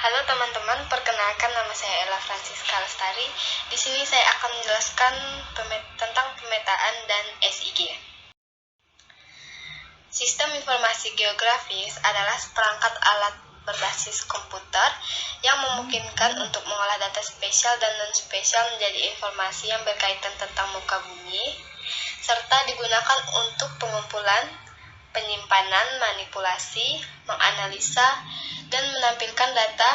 Halo teman-teman, perkenalkan nama saya Ella Francisca Lestari. Di sini saya akan menjelaskan tentang pemetaan dan SIG. Sistem informasi geografis adalah seperangkat alat berbasis komputer yang memungkinkan untuk mengolah data spesial dan non-spesial menjadi informasi yang berkaitan tentang muka bumi, serta digunakan untuk pengumpulan, penyimpanan, manipulasi, menganalisa, dan menampilkan data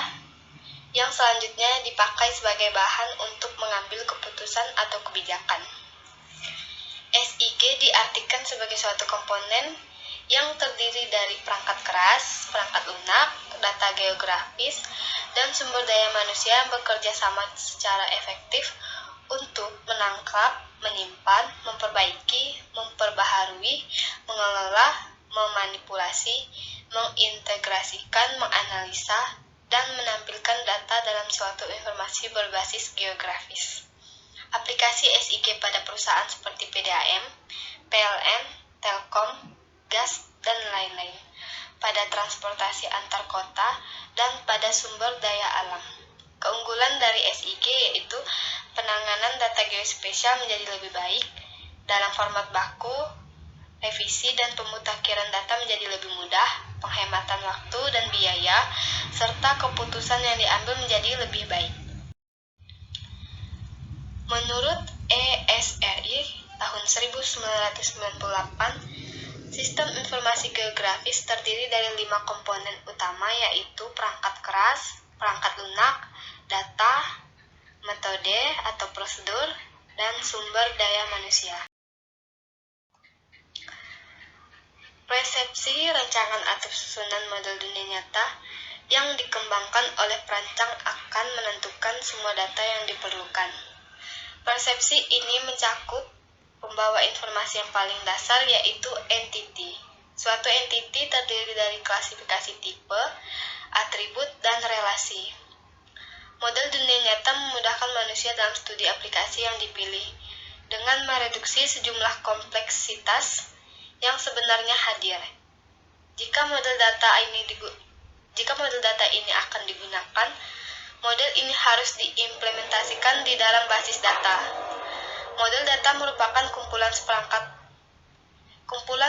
yang selanjutnya dipakai sebagai bahan untuk mengambil keputusan atau kebijakan. SIG diartikan sebagai suatu komponen yang terdiri dari perangkat keras, perangkat lunak, data geografis, dan sumber daya manusia yang bekerja sama secara efektif untuk menangkap, menyimpan, memperbaiki, memperbaharui, mengelola, memanipulasi, mengintegrasikan, menganalisa, dan menampilkan data dalam suatu informasi berbasis geografis. Aplikasi SIG pada perusahaan seperti PDAM, PLN, Telkom, gas, dan lain-lain, pada transportasi antar kota, dan pada sumber daya alam. Keunggulan dari SIG yaitu penanganan data geospasial menjadi lebih baik dalam format baku, revisi dan pemutakhiran data menjadi lebih mudah, penghematan waktu dan biaya, serta keputusan yang diambil menjadi lebih baik. Menurut ESRI tahun 1998, sistem informasi geografis terdiri dari 5 komponen utama yaitu perangkat keras, perangkat lunak, data, metode atau prosedur, dan sumber daya manusia. Persepsi, rancangan atau susunan model dunia nyata yang dikembangkan oleh perancang akan menentukan semua data yang diperlukan. Persepsi ini mencakup pembawa informasi yang paling dasar yaitu entity. Suatu entity terdiri dari klasifikasi tipe, atribut, dan relasi. Model dunia nyata memudahkan manusia dalam studi aplikasi yang dipilih dengan mereduksi sejumlah kompleksitas yang sebenarnya hadir. Jika model data ini akan digunakan, model ini harus diimplementasikan di dalam basis data. Model data merupakan kumpulan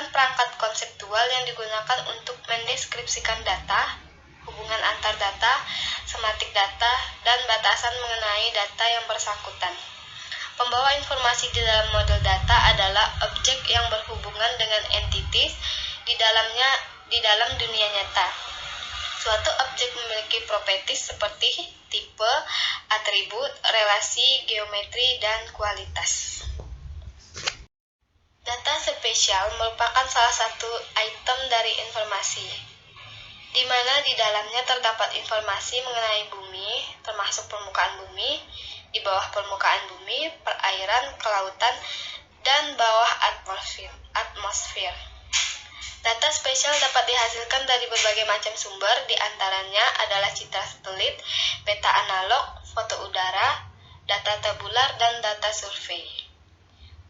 perangkat konseptual yang digunakan untuk mendeskripsikan data, hubungan antar data, semantik data, dan batasan mengenai data yang bersangkutan. Pembawa informasi di dalam model data adalah objek yang berhubungan dengan entities di dalam dunia nyata. Suatu objek memiliki properties seperti tipe, atribut, relasi, geometri, dan kualitas. Data spesial merupakan salah satu item dari informasi, di mana di dalamnya terdapat informasi mengenai bumi, termasuk permukaan bumi, di bawah permukaan bumi, perairan, kelautan, dan bawah atmosfer. Data spesial dapat dihasilkan dari berbagai macam sumber, di antaranya adalah citra satelit, peta analog, foto udara, data tabular, dan data survei.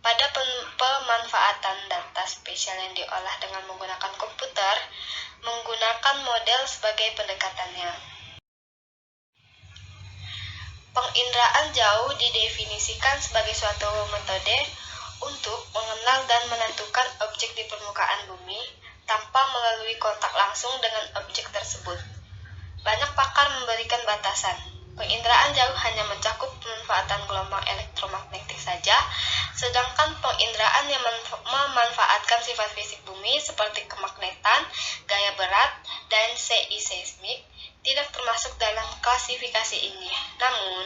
Pada pemanfaatan data spesial yang diolah dengan menggunakan komputer, menggunakan model sebagai pendekatannya. Penginderaan jauh didefinisikan sebagai suatu metode untuk mengenal dan menentukan objek di permukaan bumi tanpa melalui kontak langsung dengan objek tersebut. Banyak pakar memberikan batasan. Penginderaan jauh hanya mencakup pemanfaatan gelombang elektromagnetik saja, sedangkan penginderaan yang memanfaatkan sifat fisik bumi seperti kemagnetan, gaya berat, dan seismik tidak termasuk dalam klasifikasi ini. Namun,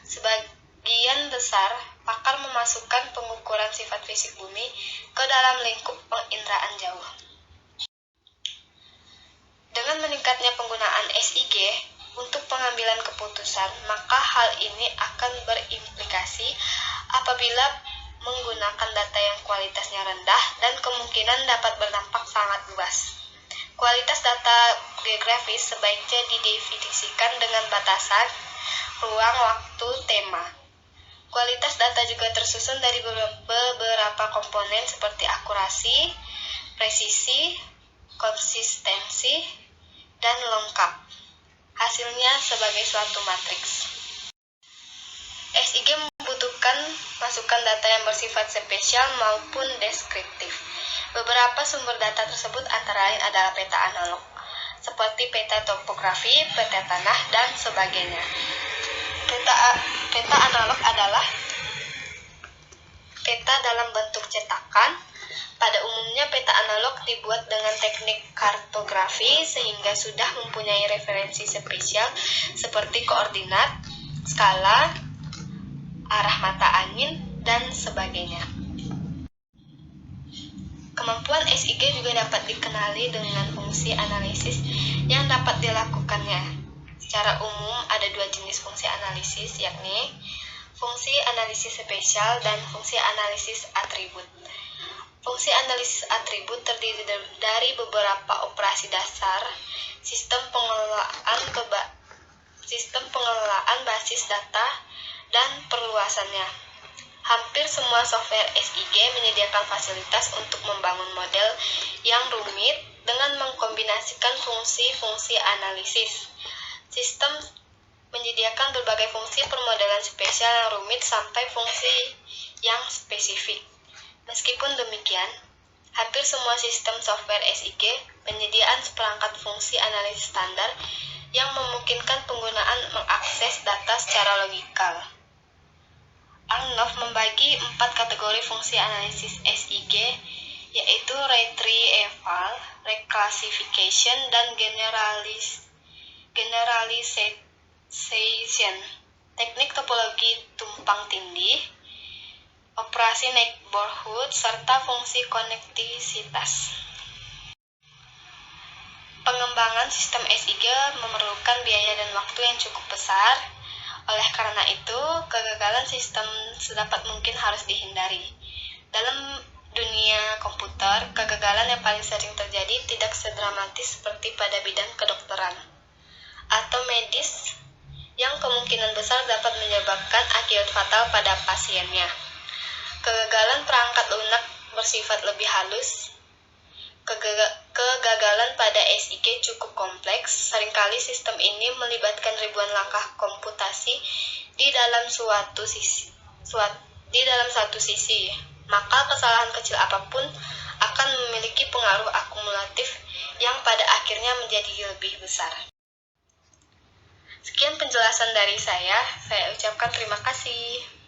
sebagian besar pakar memasukkan pengukuran sifat fisik bumi ke dalam lingkup penginderaan jauh. Dengan meningkatnya penggunaan SIG untuk pengambilan keputusan, maka hal ini akan berimplikasi apabila menggunakan data yang kualitasnya rendah dan kemungkinan dapat berdampak sangat luas. Kualitas data geografis sebaiknya didefinisikan dengan batasan, ruang, waktu, tema. Kualitas data juga tersusun dari beberapa komponen seperti akurasi, presisi, konsistensi, dan lengkap. Hasilnya sebagai suatu matriks. SIG membutuhkan masukan data yang bersifat spesial maupun deskriptif. Beberapa sumber data tersebut antara lain adalah peta analog, seperti peta topografi, peta tanah, dan sebagainya. Peta analog adalah peta dalam bentuk cetakan. Pada umumnya peta analog dibuat dengan teknik kartografi sehingga sudah mempunyai referensi spesial seperti koordinat, skala, arah mata angin, dan sebagainya. Kemampuan SIG juga dapat dikenali dengan fungsi analisis yang dapat dilakukannya. Secara umum ada dua jenis fungsi analisis, yakni fungsi analisis spesial dan fungsi analisis atribut. Fungsi analisis atribut terdiri dari beberapa operasi dasar, sistem pengelolaan basis data, dan perluasannya. Hampir semua software SIG menyediakan fasilitas untuk membangun model yang rumit dengan mengkombinasikan fungsi-fungsi analisis. Sistem menyediakan berbagai fungsi permodelan spesial yang rumit sampai fungsi yang spesifik. Meskipun demikian, hampir semua sistem software SIG penyediaan seperangkat fungsi analisis standar yang memungkinkan penggunaan mengakses data secara logikal. Arnav membagi 4 kategori fungsi analisis SIG, yaitu retrieval, reclassification, dan generalization, teknik topologi tumpang tindih, operasi neighborhood, serta fungsi konektisitas. Pengembangan sistem SIG memerlukan biaya dan waktu yang cukup besar. Oleh karena itu, kegagalan sistem sedapat mungkin harus dihindari. Dalam dunia komputer, kegagalan yang paling sering terjadi tidak sedramatis seperti pada bidang kedokteran atau medis, yang kemungkinan besar dapat menyebabkan akibat fatal pada pasiennya. Kegagalan perangkat lunak bersifat lebih halus. Kegagalan pada SIG cukup kompleks. Seringkali sistem ini melibatkan ribuan langkah komputasi di dalam satu sisi. Maka kesalahan kecil apapun akan memiliki pengaruh akumulatif yang pada akhirnya menjadi lebih besar. Sekian penjelasan dari saya ucapkan terima kasih.